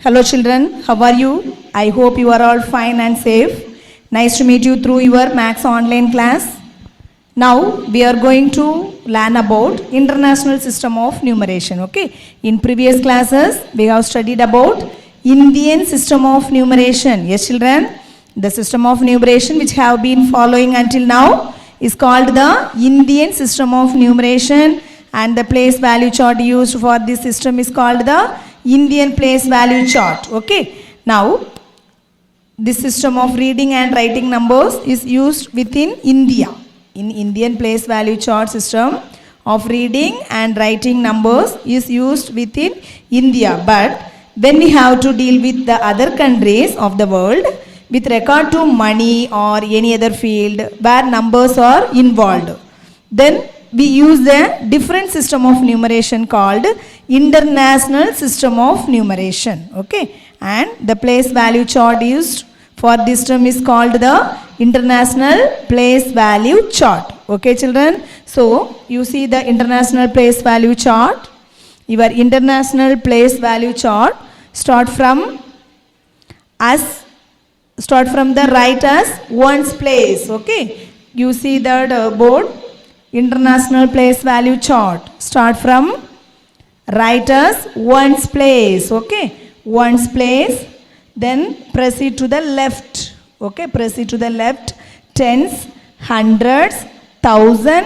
Hello children, how are you? I hope you are all fine and safe. Nice to meet you through your Max online class. Now we are going to learn about international system of numeration. Okay. In previous classes we have studied about Indian system of numeration. Yes children, the system of numeration which have been following until now is called the Indian system of numeration, and the place value chart used for this system is called the Indian place value chart. Okay. Now this system of reading and writing numbers is used within India. In Indian place value chart system of reading and writing numbers is used within India. But when we have to deal with the other countries of the world with regard to money or any other field where numbers are involved, then we use a different system of numeration called international system of numeration. Okay, and the place value chart used for this term is called the international place value chart. Okay children, so you see the international place value chart. Your international place value chart start from the right as ones place. Okay, you see that board, international place value chart start from right as ones place. Okay, ones place, then proceed to the left. Okay, proceed to the left. Tens, hundreds, thousand,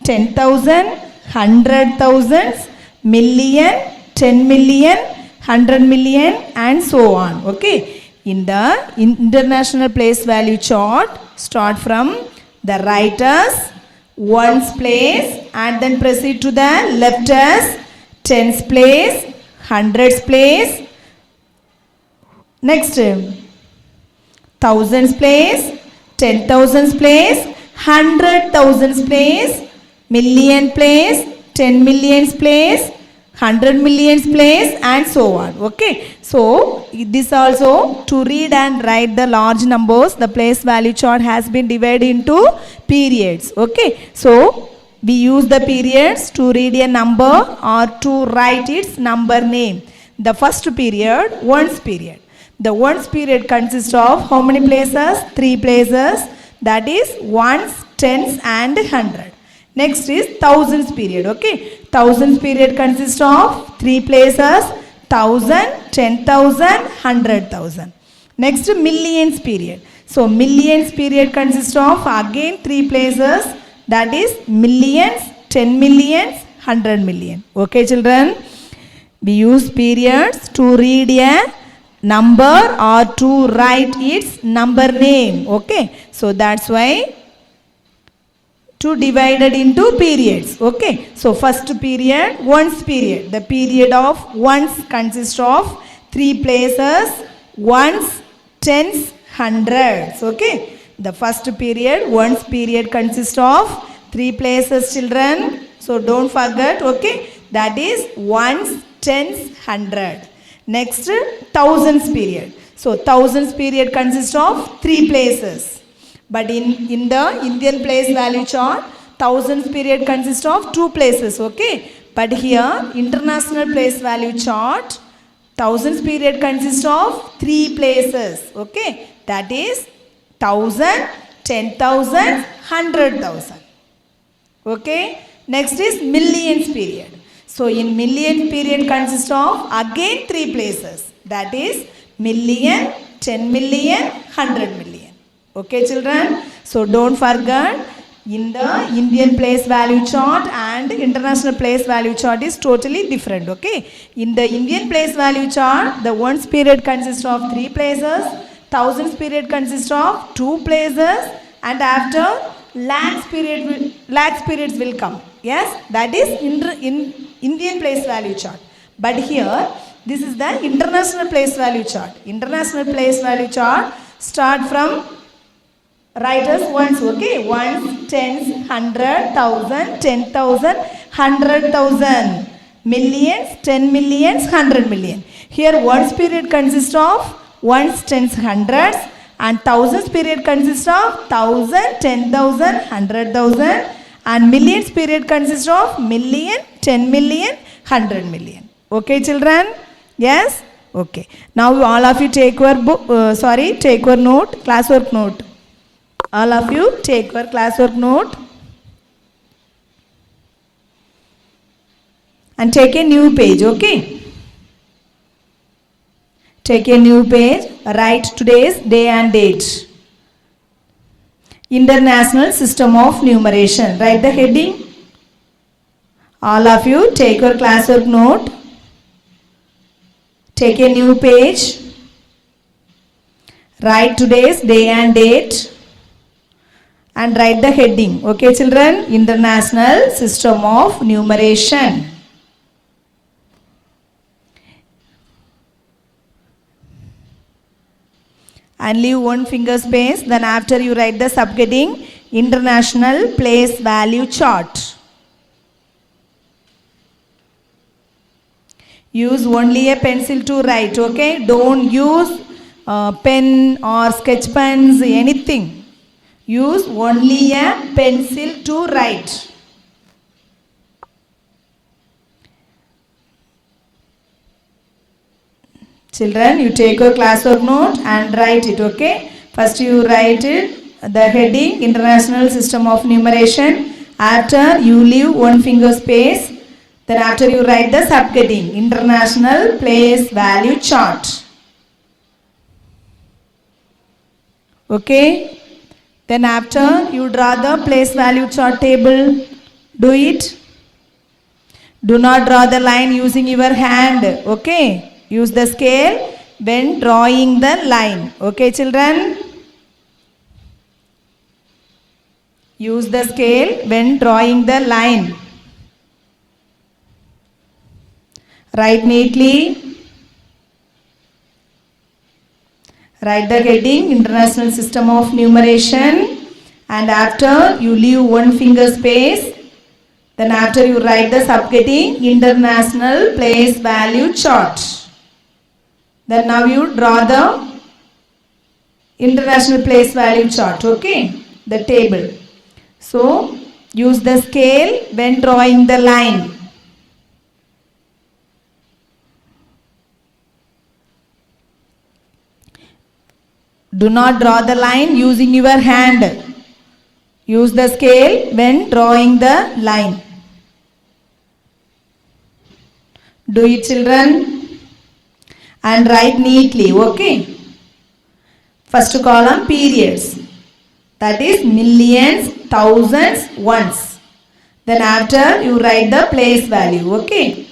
10,000, 100,000, million, 10 million, 100 million, and so on. Okay, in the international place value chart start from the right as ones place and then proceed to the left as tens place, hundreds place, next thousands place, 10,000s place, 100,000s place, million place, 10 millions place, 100 millions place, and so on. Okay, so this also to read and write the large numbers, the place value chart has been divided into periods. Okay, so we use the periods to read a number or to write its number name. The first period, ones period. The ones period consists of how many places? 3 places, that is ones, tens, and 100. Next is thousands period. Okay, thousands period consists of 3 places, 1,000, 10,000, 100,000. Next, millions period. So millions period consists of again 3 places, that is millions, 10 millions, 100 million. Okay children, we use periods to read a number or to write its number name. Okay, so that's why to divided into periods. Okay, so first period, ones period. The period of ones consists of 3 places, ones, tens, hundreds. Okay, the first period, ones period consists of 3 places children. So don't forget. Okay, that is ones, tens, hundred. Next, thousands period. So thousands period consists of 3 places. But in the Indian place value chart, thousands period consists of 2 places. Okay, but here international place value chart, thousands period consists of 3 places. Okay, that is 1,000, 10,000, 100,000. Okay, next is millions period. So in million period consists of again 3 places, that is million, 10 million, 100 million. Okay children, so don't forget, in the Indian place value chart and international place value chart is totally different. Okay, in the Indian place value chart, the ones period consists of 3 places, thousands period consists of 2 places, and after lakhs periods will come. Yes, that is in Indian place value chart. But here this is the international place value chart. International place value chart start from right as ones. Okay, ones, tens, 100, 1,000, 10,000, 100,000, millions, 10 millions, 100 million. Here ones period consists of ones, tens, hundreds, and thousands period consists of 1,000, 10,000, 100,000, and millions period consists of million, 10 million, 100 million. Okay children? Yes? Okay. Now all of you take your book, take your note, classwork note. All of you take your classwork note and take a new page, okay? Take a new page, write today's day and date. International System of Numeration. Write the heading. All of you take your classwork note. Take a new page. Write today's day and date. And write the heading. Okay, children? International System of Numeration. And leave one finger space. Then after you write the subheading, International Place Value Chart. Use only a pencil to write, okay? Don't use pen or sketch pens, anything. Use only a pencil to write. Children, you take your classwork note and write it, okay? First you write it, the heading, International System of Numeration. After you leave one finger space. Then after you write the subheading, International Place Value Chart. Okay? Then after you draw the place value chart table. Do it. Do not draw the line using your hand, okay? Use the scale when drawing the line. Okay, children? Use the scale when drawing the line. Write neatly. Write the heading, International System of Numeration. And after you leave one finger space. Then after you write the subheading, International Place Value Chart. Then now you draw the International Place Value Chart, okay? The table. So, use the scale when drawing the line. Do not draw the line using your hand. Use the scale when drawing the line. Do it, children? And write neatly, okay? First column, periods. That is millions, thousands, ones. Then after you write the place value, okay?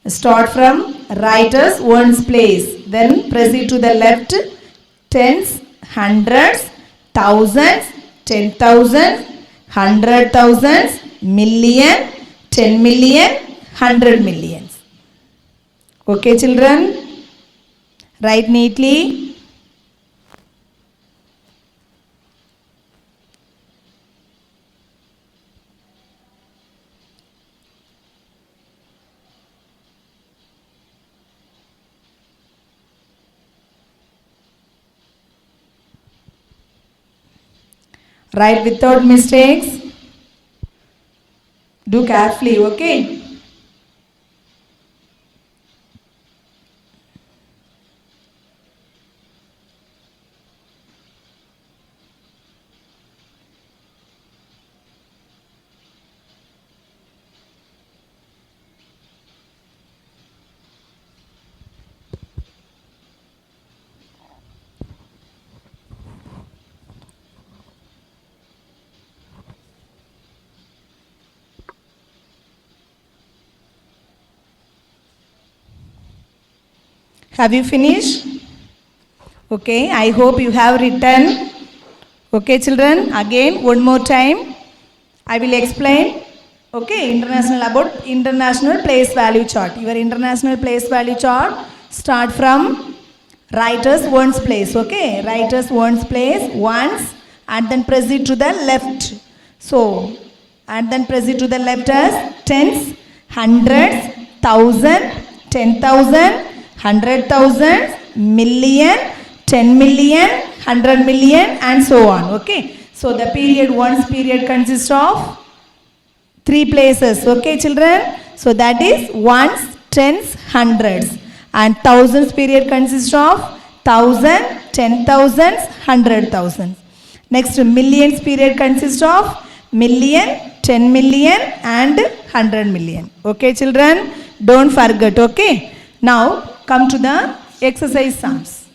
Start from writer's ones place. Then proceed to the left, tens, hundreds, thousands, 10,000, 100,000, million, 10 million, 100 millions. Okay, children? Write neatly. Write without mistakes. Do carefully, okay? Have you finished? Okay, I hope you have written. Okay, children, again, one more time. I will explain. Okay, about international place value chart. Your international place value chart start from writer's ones place. Okay, writer's ones place, ones, and then proceed to the left. So, and then proceed to the left as tens, hundreds, thousand, 10,000, 100,000, million, 10 million, 100 million, and so on. Okay. So the period ones period consists of 3 places. Okay, children. So that is ones, tens, hundreds. and thousands period consists of 1000, 10,000s, 100,000. Next, millions period consists of million, 10 million and 100 million. Okay children, don't forget. Okay, now come to the exercise sums.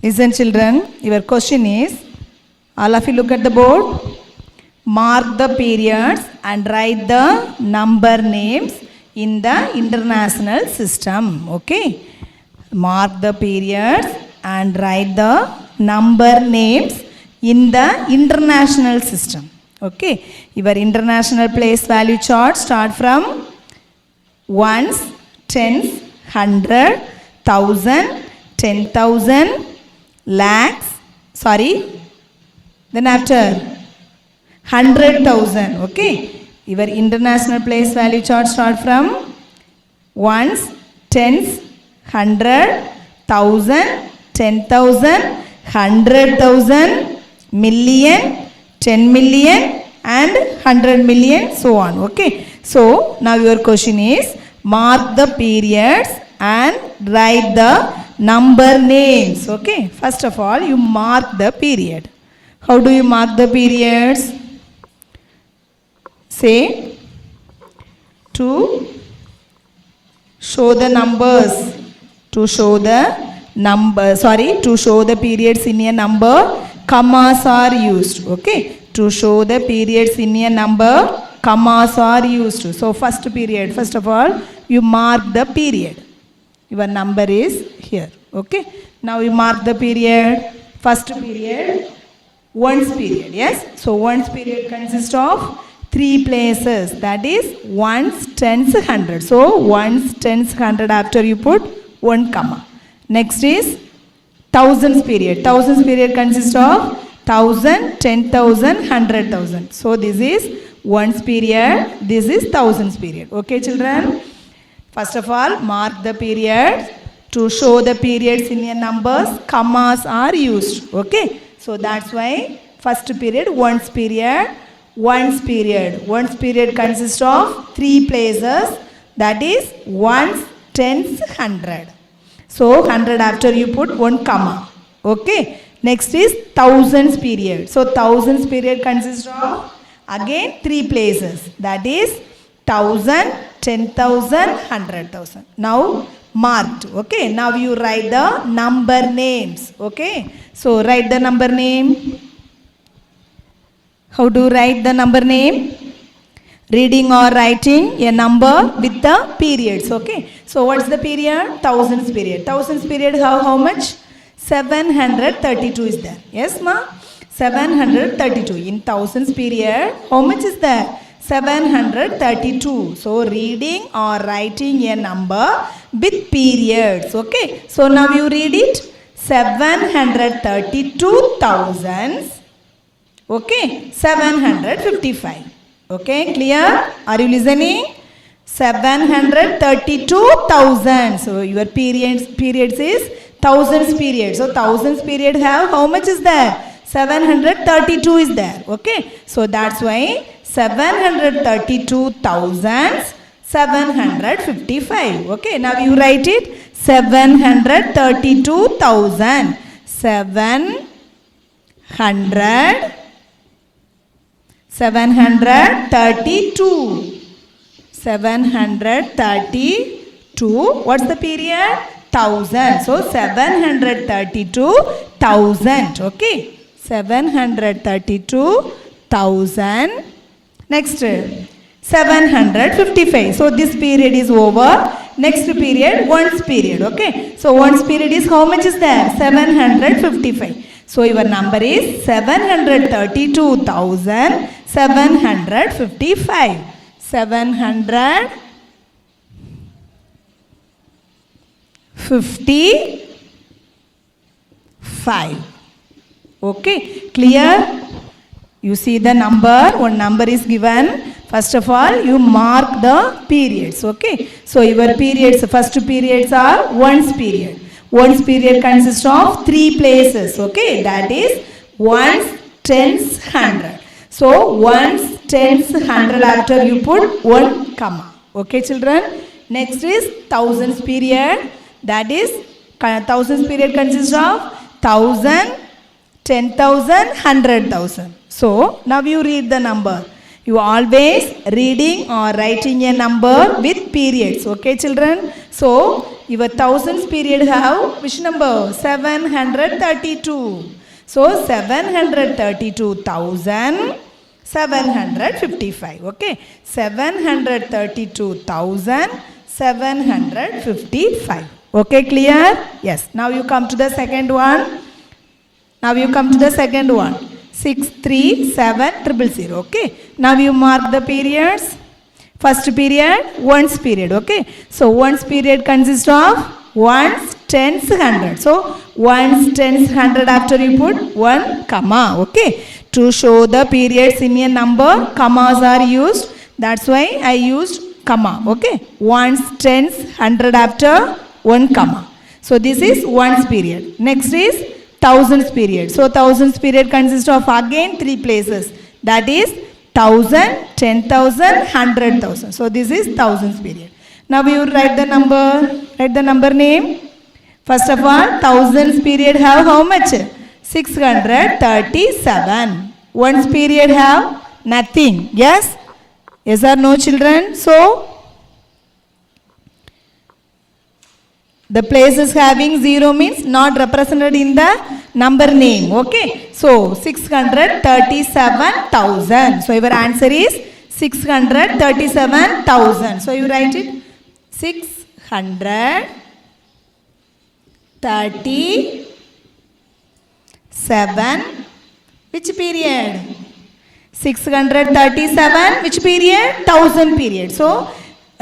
Listen children, your question is, all of you look at the board, mark the periods and write the number names in the international system. Okay, mark the periods and write the number names in the international system. Okay, your international place value chart start from ones, tens, 100, 1000, 10,000, lakhs, then after 100,000. Okay, your international place value chart start from ones, tens, 100, 1000, 10,000, 100,000, million, 10 million and 100 million, so on. Okay, so now your question is, mark the periods and write the number names. Okay, first of all you mark the period. How do you mark the periods? Say, to show the numbers, to show the periods in a number, commas are used. Okay, to show the periods in a number, commas are used. So first period, first of all you mark the period. Your number is here. Okay, now you mark the period. First period, ones period. Yes, so ones period consists of 3 places, that is ones, tens, 100. So ones, tens, 100, after you put 1 comma. Next is thousands period. Thousands period consists of 1000, 10,000, 100,000. So this is ones period, this is thousands period. Okay children, first of all mark the period. To show the periods in a numbers, commas are used. Okay, so that's why first period, ones period. Ones period, ones period consists of 3 places, that is ones, tens, 100. So 100 after you put 1 comma. Okay, next is thousands period. So thousands period consists of again 3 places, that is 1000, 10,000, 100,000. Now marked. Okay, now you write the number names. Okay, so write the number name. How do you write the number name? Reading or writing a number with the periods. Okay, so what's the period? Thousands period. Thousands period how much? 732 is there. Yes ma? 732. In thousands period, how much is there? 732. So reading or writing a number with periods. Okay, so now you read it. 732,000. Okay, 755. Okay, clear? Are you listening? 732,000. So your periods is thousands period. So thousands period have how much is there? 732 is there. Okay. So that's why 732,755. Okay. Now you write it. 732,000. 732. 732. What's the period? 1000. So 732,000. Okay. 732,000. Next 755. So this period is over. Next period, ones period. Okay. So ones period is how much is there? 755. So your number is 732,755. 755. Okay. Clear? You see the number. One number is given. First of all, you mark the periods. Okay. So your periods, first periods are ones period. Ones period consists of 3 places. Okay. That is ones, tens, hundred. So ones, tens, hundred after you put 1 comma. Okay children. Next is thousands period. That is thousands period consists of 1,000, 10,000, 100,000. So now you read the number. You always reading or writing a number with periods. Okay children. So your thousands period have which number? 732. So 732,755. Okay. 732,755. Okay, clear? Yes. Now you come to the second one. 63700. Okay. Now you mark the periods. First period, ones period. Okay. So ones period consists of ones, tens, hundred. So ones, tens, hundred after you put 1 comma. Okay. To show the periods in a number, commas are used. That's why I used comma. Okay. Ones, tens, hundred after 1 comma. So this is ones period. Next is thousands period. So thousands period consists of again 3 places. That is 1,000, 10,000, 100,000. So this is thousands period. Now we will write the number. Write the number name. First of all, thousands period have how much? 637. Ones period have nothing. Yes? Yes or no children? So the places having 0 means not represented in the number name. Okay. So 637,000. So your answer is 637,000. So you write it 637. Which period? 637. Which period? 1000 period. So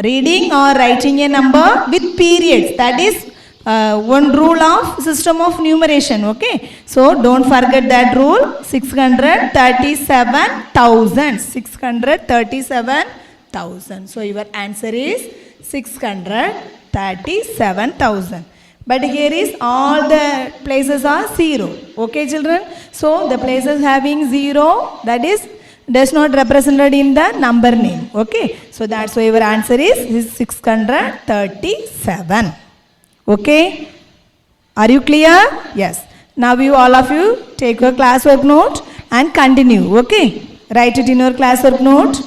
reading or writing a number with periods. That is one rule of system of numeration. Okay. So don't forget that rule. 637,000. 637,000. So your answer is 637,000. But here is all the places are 0. Okay children. So the places having 0, that is does not represented in the number name. Okay. So that's why your answer is 637. Okay. Are you clear? Yes. Now you all of you take your classwork note and continue. Okay. Write it in your classwork note.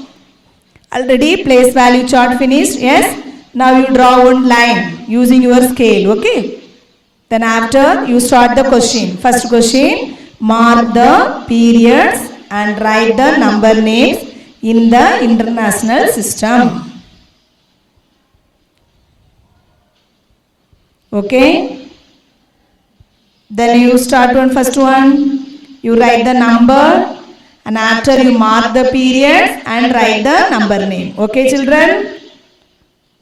Already place value chart finished. Yes. Now you draw one line using your scale. Okay. Then after you start the question. First question, mark the periods and write the number names in the international system. Okay. Then you start first one. You write the number and after you mark the periods and write the number name. Okay children?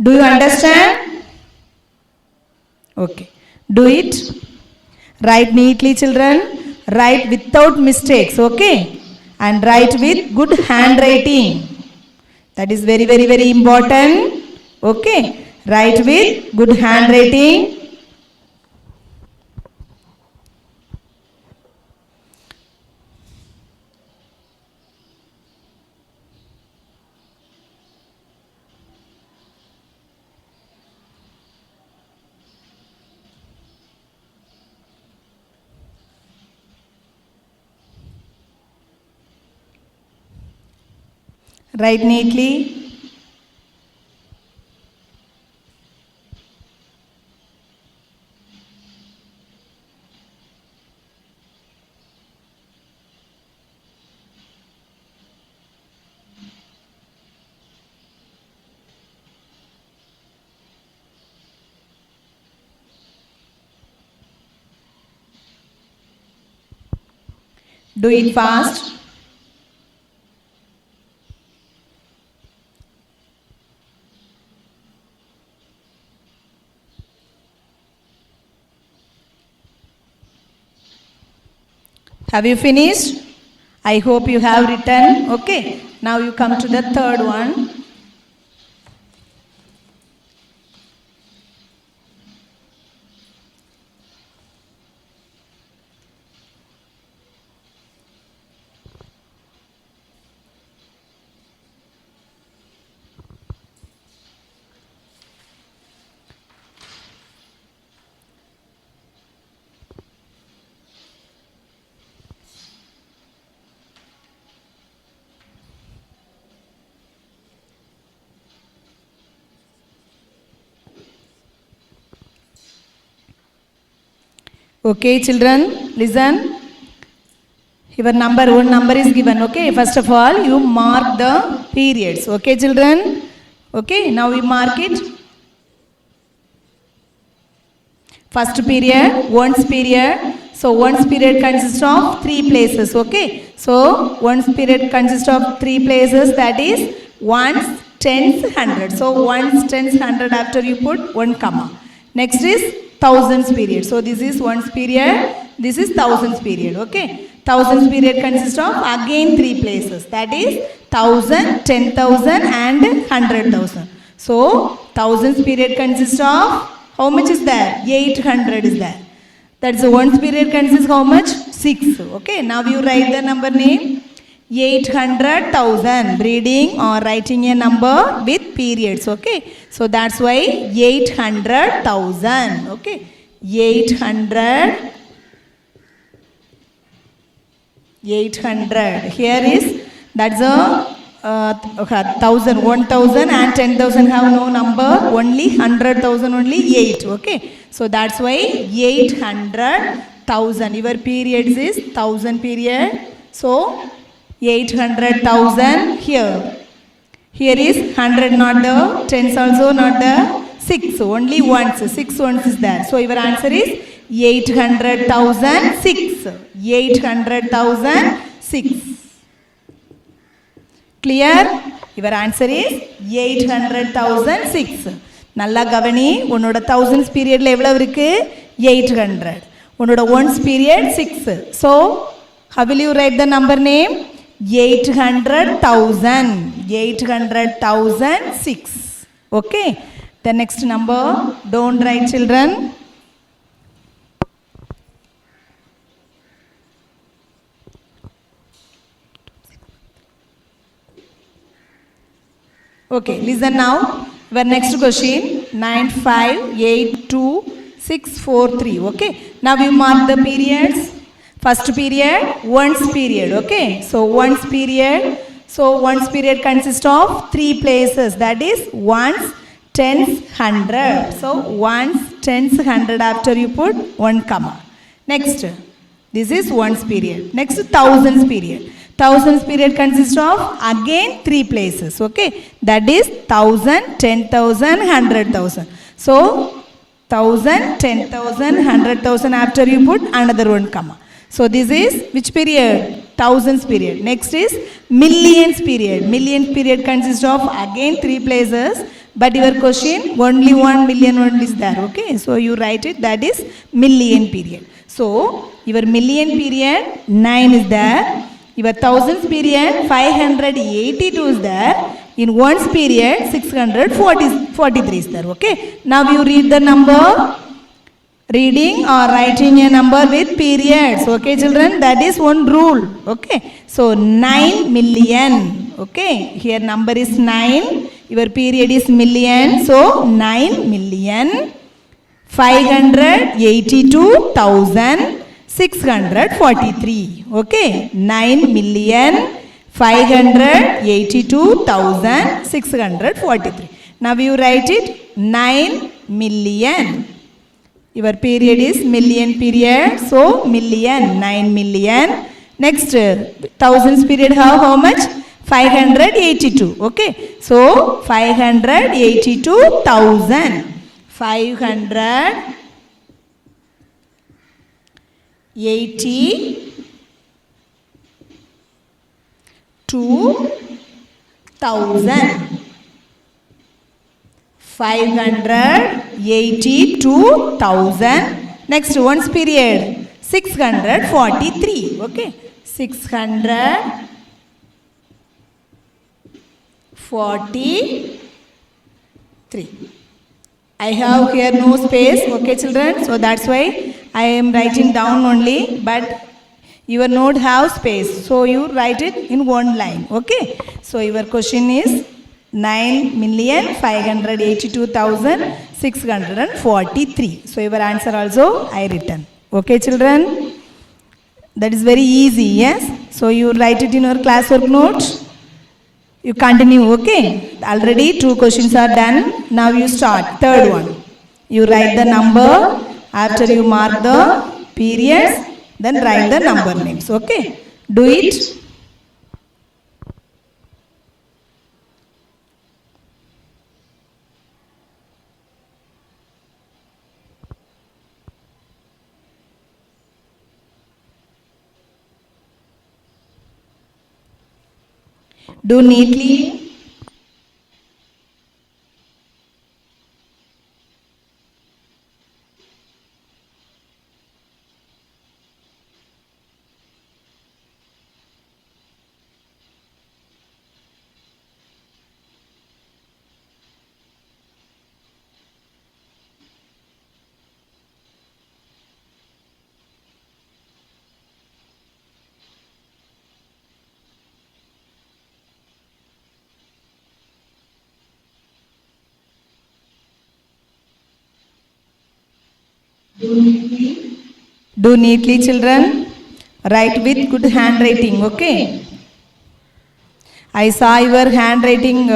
Do you understand? Okay. Do it. Write neatly children. Write without mistakes. Okay. And write with good handwriting. That is very, very, very important. Okay. Write with good handwriting. Write neatly. Do it fast. Have you finished? I hope you have written. Okay. Now you come to the third one. Okay, children, listen. Your one number is given. Okay, first of all, you mark the periods. Okay, children. Okay, now we mark it. First period, ones period. So ones period consists of 3 places. Okay, so ones period consists of 3 places. That is ones, tens, hundred. So ones, tens, hundred. After you put 1 comma. Next is thousands period. So this is ones period, this is thousands period. Okay, thousands period consists of again 3 places. That is 1000, 10,000 and 100,000. So thousands period consists of how much is there? 800 is there. That's the ones period consists how much? 6. Okay, now you write the number name. 800,000, reading or writing a number with periods. Okay, so that's why 800,000. Okay, 800. Here is, that's a 1,000, 1,000 and 10,000 have no number, only 100,000 only 8. Okay, so that's why 800,000. Your periods is 1000 period. So 800,000 here. Here is 100 not the, tens also not the, 6 only ones, 6 ones is there. So your answer is 800,006. 800,006. Clear? Your answer is 800,006. Nalla gavani, unoda thousands period level avirukku 800. Unoda ones period 6. So how will you write the number name? 800,000. 800,006. Okay. The next number, don't write, children. Okay, listen now. Our next question, 9582643. Okay. Now you mark the periods. First period, ones period. Okay, so ones period. So ones period consists of 3 places. That is ones, tens, 100. So ones, tens, 100. After you put 1 comma. Next, this is ones period. Next, thousands period. Thousands period consists of again 3 places. Okay, that is 1,000, 10,000, 100,000. So 1,000, 10,000, 100,000. After you put another 1 comma. So this is which period? Thousands period. Next is millions period. Millions period consists of again 3 places. But your question, only 1 million only is there. Okay, so you write it, that is million period. So your million period 9 is there. Your thousands period 582 is there. In ones period 643 is there. Okay, now you read the number. Reading or writing a number with periods. Okay, children, that is one rule. Okay, so 9 million. Okay, here number is 9. Your period is million. So 9 million 582,643. Okay, 9 million 582,643. Now you write it 9 million. Your period is million period, so million, 9 million. Next, thousands period how much? 582. Okay, so 582,000. 582,000. 582,000. Next one's period 643. Okay, 643. I have here no space. Okay, children, so that's why I am writing down only, but your note have space, so you write it in one line. Okay, so your question is 9,582,643. So your answer also I written. Okay, children, that is very easy. Yes, so you write it in your classwork note. You continue. Okay, already 2 questions are done. Now you start third one. You write the number, after you mark the periods, then write the number names. Okay, do it. Do neatly. Do neatly, children. Write with good handwriting. Okay, I saw your handwriting,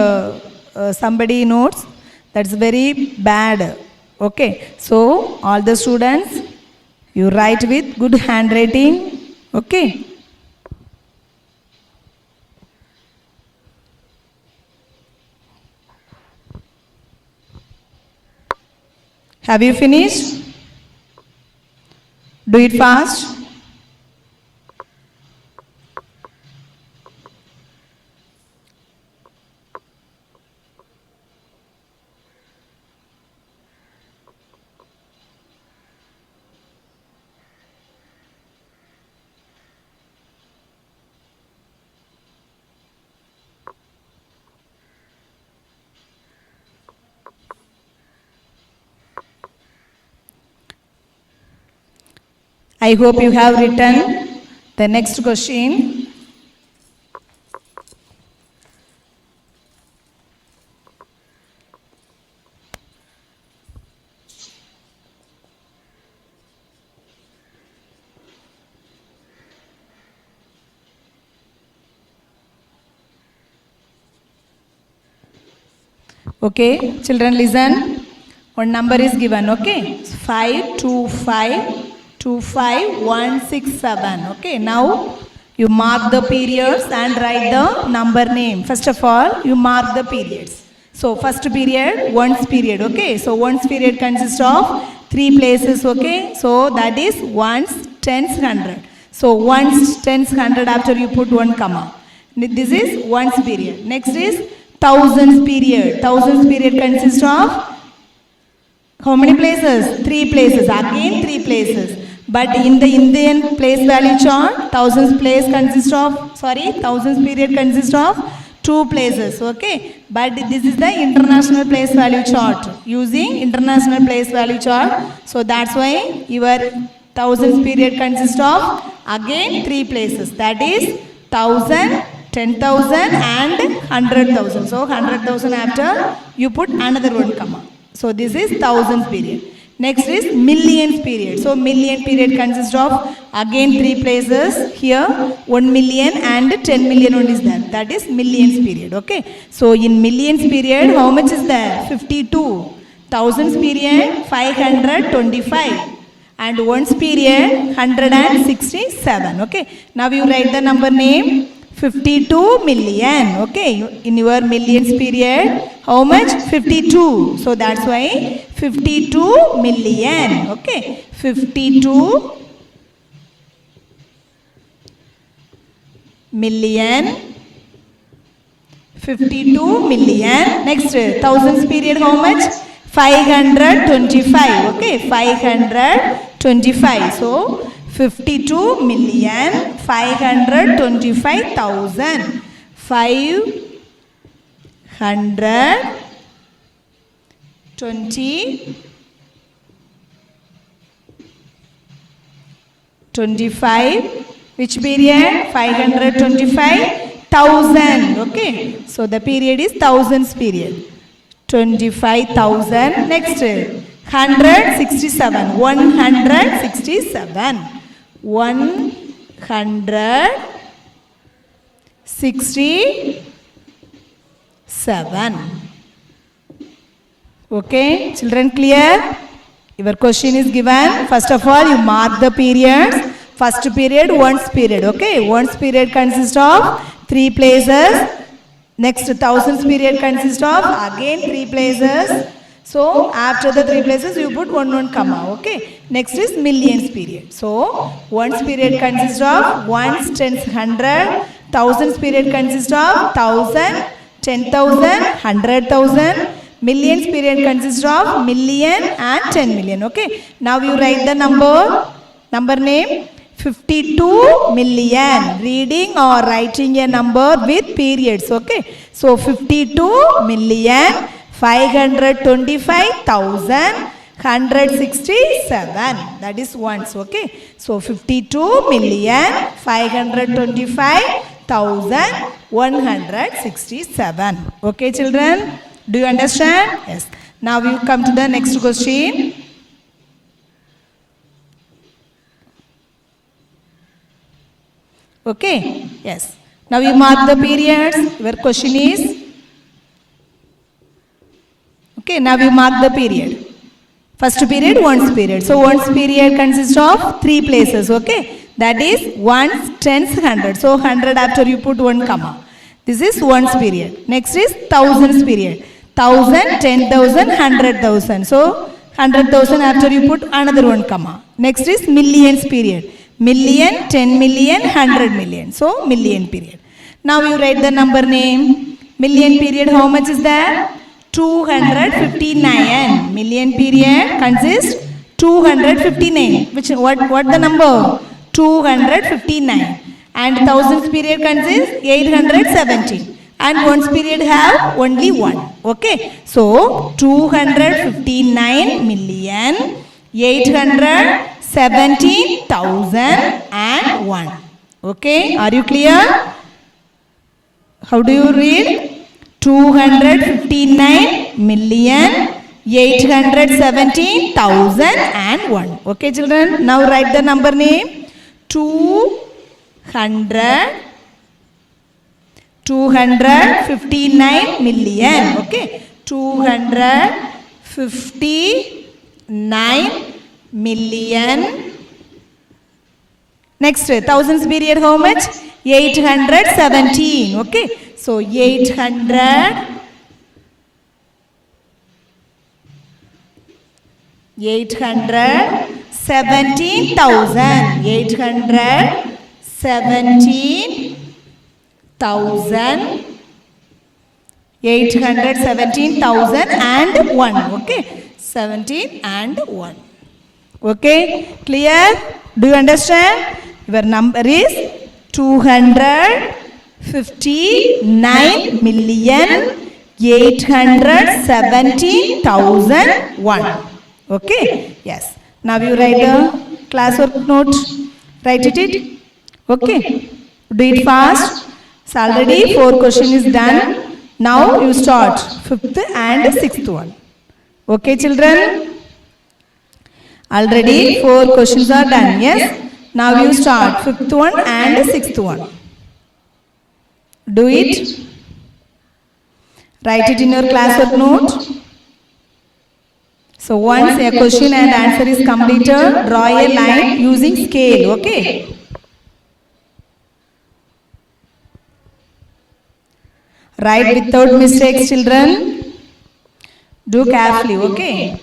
somebody notes, that's very bad. Okay, so all the students, you write with good handwriting. Okay, have you finished? Do it fast. I hope you have written the next question. Okay, children, listen. One number is given. Okay, 525,25167. Okay, now you mark the periods and write the number name. First of all, you mark the periods. So first period, ones period. Okay, so ones period consists of 3 places. Okay, so that is ones, tens, 100. So ones, tens, 100 after you put 1 comma. This is ones period. Next is thousands period. Thousands period consists of how many places? 3 places. Again 3 places. But in the Indian place value chart, thousands period consists of 2 places. Okay. But this is the international place value chart. Using international place value chart. So that's why your thousands period consists of again 3 places. That is 1,000, 10,000 and 100,000. So 100,000 after you put another 1 comma. So this is thousands period. Next is millions period. So million period consists of Again 3 places here, 1 million and 10 million one is there. That is millions period. Okay. So in millions period, how much is there? 52. Thousands period, 525. And ones period, 167. Okay. Now you write the number name 52 million. Okay. In your millions period, how much? 52. So that's why 52 million. Okay. 52 million. 52 million. Next, thousands period, how much? 525. Okay, 525. So 52 million 525,000. 525. Which period? 525,000. Okay. So the period is thousands period. 25,000. Next, 167. 167. 167. Okay. Children, clear? Your question is given. First of all, you mark the periods. First period, ones period. Okay. Ones period consists of 3 places. Next, thousands period consists of again 3 places. So after the 3 places you put 1 comma. Okay. Next is millions period. So ones period consists of ones, tens, 100. Thousands period consists of 1,000, 10,000, 100,000. Millions period consists of million and 10 million. Okay. Now you write the number name 52 million. Reading or writing a number with periods. Okay. So 52 million 525,167. That is ones. Okay. So 52 million 525,167. Okay, children. Do you understand? Yes. Now you come to the next question. Okay. Yes. Now you mark the periods. Your question is. Okay. Now you mark the period. First period, ones period. So ones period consists of 3 places. Okay. That is ones, tens, 100. So 100 after you put 1 comma. This is ones period. Next is thousands period. 1,000, 10,000, 100,000. So 100,000 after you put another 1 comma. Next is millions period. Million, 10 million, 100 million. So million period. Now you write the number name. Million period, how much is there? 259. Million period consists 259. What the number? 259. And thousands period consists 870. And ones period have only 1. Okay. So 259 million 817,001. Okay. Are you clear? How do you read? 259 million 817,001. Okay, children. Now write the number name. 259 million. Okay. 259 million. Next, thousands period how much? 817. Okay. So 817,001. Okay. 17 and 1. Okay. Clear? Do you understand? Your number is 259 million 817,001. Okay. Yes. Now you write the classwork note. Write it. Okay. Do it fast. So already 4 question is done. Now you start 5th and 6th one. Okay, children. Already 4 questions are done. Yes. Now you start fifth one and sixth one. Do it. Write it in your classwork note. So once a question and answer is completed, draw a line using scale, okay? Write without mistakes, children. Do carefully, okay?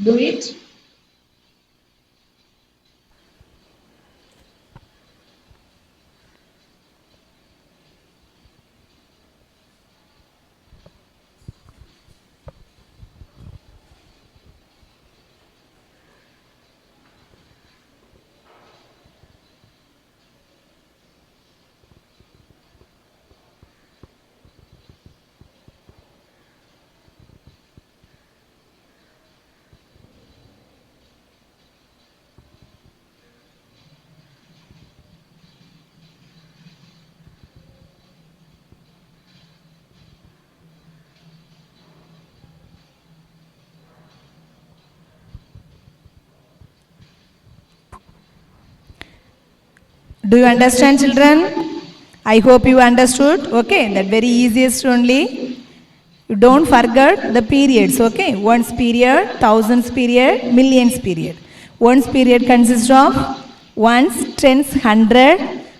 Do it. Do you understand, children? I hope you understood. Okay, that very easiest only. You don't forget the periods, okay? Ones period, thousands period, millions period. Ones period consists of ones, tens, hundred,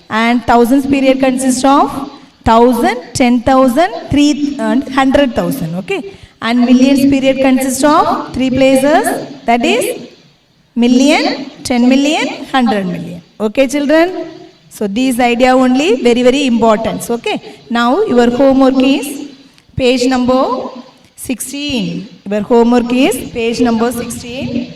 and thousands period consists of 1,000, 10,000, 300,000, okay? And millions period consists of three places, that is million, 10 million, 100 million. Okay, children? So these idea only very important. Okay. Now your homework is page number 16. Your homework is page number 16.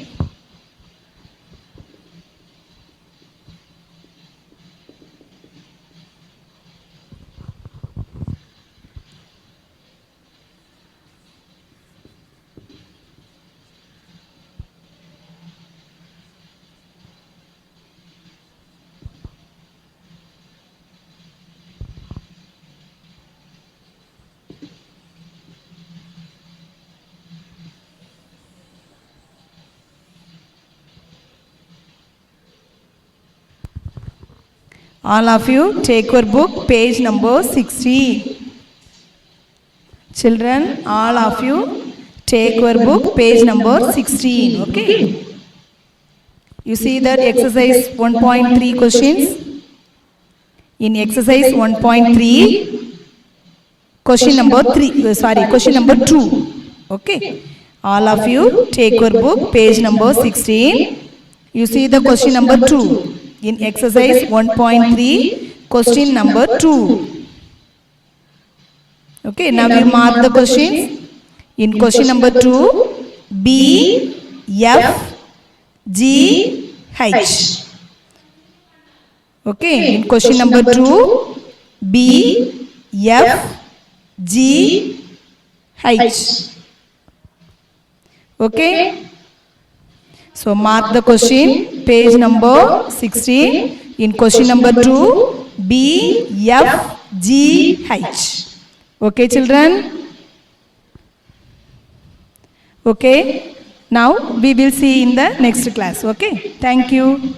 All of you take your book, page number 16. Children, all of you take your book, page number 16. Okay. You see that exercise 1.3 questions. In exercise 1.3, question number 2. Okay. All of you take your book, page number 16. You see the question number 2. In exercise 1.3, question number 2. Okay, now you mark the questions. In question number 2, B, F, G, H. Okay, in question number 2, B, F, G, H. Okay. So mark the question, page number 16. In question number 2, B, F, G, H. Okay, children? Okay. Now we will see in the next class. Okay. Thank you.